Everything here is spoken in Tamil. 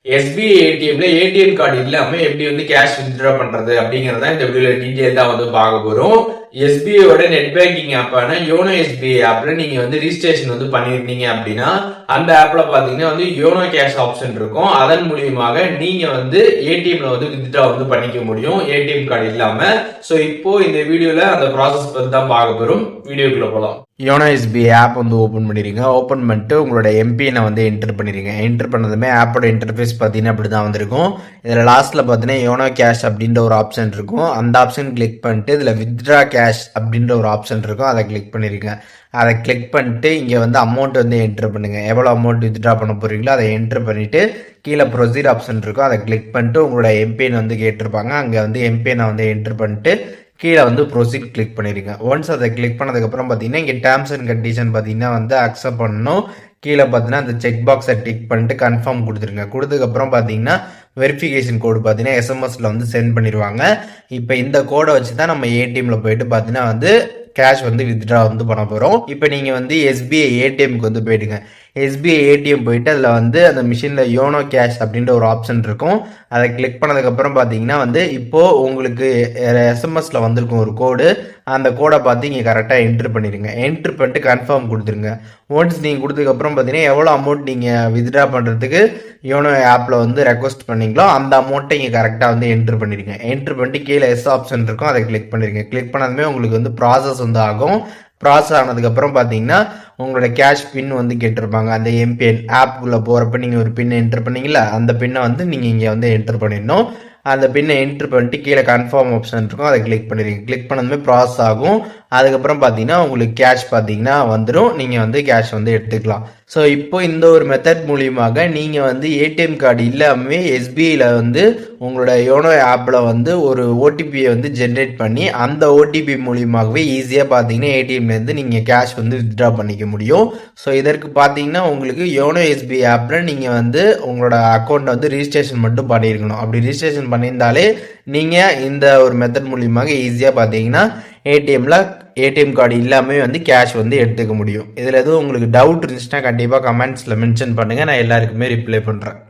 SBI ஏடிஎம்ல ஏடிஎம் கார்டு இல்லாம எப்படி வந்து கேஷ் வித்ட்ரா பண்றது அப்படிங்கறத இந்த வீடியோல டீடைல் தான் வந்து பார்க்க போறோம். SBIயோட நெட் பேங்கிங் ஆப்பான யோனோ SBI ஆப்ல நீங்க வந்து ரிஜிஸ்ட்ரேஷன் வந்து பண்ணிருந்தீங்க அப்படின்னா அந்த ஆப்ல பாத்தீங்கன்னா வந்து யோனோ கேஷ் ஆப்ஷன் இருக்கும். அதன் மூலியமாக நீங்க வந்து ஏடிஎம்ல வந்து வித்ட்ரா வந்து பண்ணிக்க முடியும் ஏடிஎம் கார்டு இல்லாம. சோ இப்போ இந்த வீடியோல அந்த ப்ராசஸ் பத்தி தான் பார்க்க போறோம். வீடியோக்குள்ள போலாம். யோனோ SBI ஆப் வந்து ஓப்பன் பண்ணிடுங்க. ஓப்பன் பண்ணிட்டு உங்களோட எம்பிஎனை வந்து என்டர் பண்ணிடுங்க. என்டர் பண்ணதுமே ஆப்போட இன்டர்ஃபேஸ் பார்த்தீங்கன்னா அப்படி தான் வந்திருக்கும். இதில் லாஸ்ட்டில் பார்த்தீங்கன்னா யோனோ கேஷ் அப்படின்ற ஒரு ஆப்ஷன் இருக்கும். அந்த ஆப்ஷன் கிளிக் பண்ணிட்டு இதில் வித்ட்ரா கேஷ் அப்படின்ற ஒரு ஆப்ஷன் இருக்கும். அதை கிளிக் பண்ணிடுங்க. அதை கிளிக் பண்ணிட்டு இங்கே வந்து அமௌண்ட் வந்து என்டர் பண்ணுங்க. எவ்வளோ அமௌண்ட் வித்ட்ரா பண்ண போறீங்களோ அதை என்டர் பண்ணிட்டு கீழே ப்ரொசீட் ஆப்ஷன் இருக்கும். அதை கிளிக் பண்ணிட்டு உங்களோட எம்பிஎன் வந்து கேட்டிருப்பாங்க. அங்கே வந்து எம்பிஎனை வந்து என்டர் பண்ணிட்டு கீழே வந்து ப்ரொசீட் கிளிக் பண்ணிடுங்க. ஒன்ஸ் அதை கிளிக் பண்ணதுக்கப்புறம் பார்த்தீங்கன்னா இங்கே டேர்ம்ஸ் அண்ட் கண்டிஷன் பார்த்தீங்கன்னா வந்து அக்செப்ட் பண்ணணும். கீழே பார்த்தீங்கன்னா அந்த செக் பாக்ஸை டிக் பண்ணிட்டு கன்ஃபார்ம் கொடுத்துருங்க. கொடுத்ததுக்கப்புறம் பார்த்தீங்கன்னா வெரிஃபிகேஷன் கோடு பார்த்தீங்கன்னா எஸ்எம்எஸ்ல வந்து சென்ட் பண்ணிடுவாங்க. இப்போ இந்த கோடை வச்சு தான் நம்ம ஏடிஎம்ல போயிட்டு பார்த்தீங்கன்னா வந்து கேஷ் வந்து வித்ட்ரா வந்து பண்ண போகிறோம். இப்போ நீங்கள் வந்து SBI ஏடிஎம்க்கு வந்து போயிடுங்க. SBI ஏடிஎம் போயிட்டு அதில் வந்து அந்த மிஷினில் யோனோ கேஷ் அப்படின்ற ஒரு ஆப்ஷன் இருக்கும். அதை கிளிக் பண்ணதுக்கப்புறம் பார்த்தீங்கன்னா வந்து இப்போது உங்களுக்கு எஸ்எம்எஸ்ல வந்திருக்கும் ஒரு கோடு. அந்த கோடை பார்த்து இங்கே கரெக்டாக என்ட்ரு பண்ணிடுங்க. என்ட்ரு பண்ணிட்டு கன்ஃபார்ம் கொடுத்துருங்க. ஒன்ஸ் நீங்கள் கொடுத்ததுக்கப்புறம் பார்த்தீங்கன்னா எவ்வளோ அமௌண்ட் நீங்கள் வித்ட்ரா பண்ணுறதுக்கு யோனோ ஆப்பில் வந்து ரெக்வஸ்ட் பண்ணீங்களோ அந்த அமௌண்ட்டை இங்கே கரெக்டாக வந்து என்ட்ரு பண்ணிடுங்க. என்ட்ரு பண்ணிட்டு கீழே எஸ் ஆப்ஷன் இருக்கும். அதை கிளிக் பண்ணிடுங்க. கிளிக் பண்ணதுமே உங்களுக்கு வந்து ப்ராசஸ் வந்து ஆகும். ப்ராசஸ் ஆனதுக்கப்புறம் பார்த்தீங்கன்னா உங்களோட கேஷ் பின் வந்து கேட்டிருப்பாங்க. அந்த எம்பிஎன் ஆப்புக்குள்ளே போகிறப்ப நீங்கள் ஒரு பின் என்டர் பண்ணீங்களா அந்த பின்னை வந்து நீங்கள் இங்கே வந்து என்டர் பண்ணிடணும். அந்த பின்னை என்ட்ரு பண்ணிட்டு கீழே கன்ஃபார்ம் ஆப்ஷன் இருக்கும். அதை கிளிக் பண்ணிடுங்க. கிளிக் பண்ணதுமே ப்ராசஸ் ஆகும். அதுக்கப்புறம் பார்த்தீங்கன்னா உங்களுக்கு கேஷ் பார்த்தீங்கன்னா வந்துடும். நீங்கள் வந்து கேஷ் வந்து எடுத்துக்கலாம். ஸோ இப்போ இந்த ஒரு மெத்தட் மூலியமாக நீங்கள் வந்து ஏடிஎம் கார்டு இல்லாமல் SBIயில் வந்து உங்களோட யோனோ ஆப்பில் வந்து ஒரு ஓடிபியை வந்து ஜென்ரேட் பண்ணி அந்த ஓடிபி மூலியமாகவே ஈஸியாக பார்த்தீங்கன்னா ஏடிஎம்லேருந்து நீங்கள் கேஷ் வந்து வித்ட்ரா பண்ணிக்க முடியும். ஸோ இதற்கு பார்த்தீங்கன்னா உங்களுக்கு யோனோ SBI ஆப்பில் நீங்கள் வந்து உங்களோட அக்கௌண்ட்டை வந்து ரிஜிஸ்ட்ரேஷன் மட்டும் பண்ணியிருக்கணும். அப்படி ரிஜிஸ்ட்ரேஷன் பண்ணியிருந்தாலே நீங்கள் இந்த ஒரு மெத்தட் மூலியமாக ஈஸியாக பார்த்தீங்கன்னா ஏடிஎம் கார்டு இல்லாமல் வந்து கேஷ் வந்து எடுத்துக்க முடியும். இதில் எதுவும் உங்களுக்கு டவுட் இருந்துச்சுன்னா கண்டிப்பாக கமெண்ட்ஸில் மென்ஷன் பண்ணுங்கள். நான் எல்லாருக்குமே ரிப்ளை பண்ணுறேன்.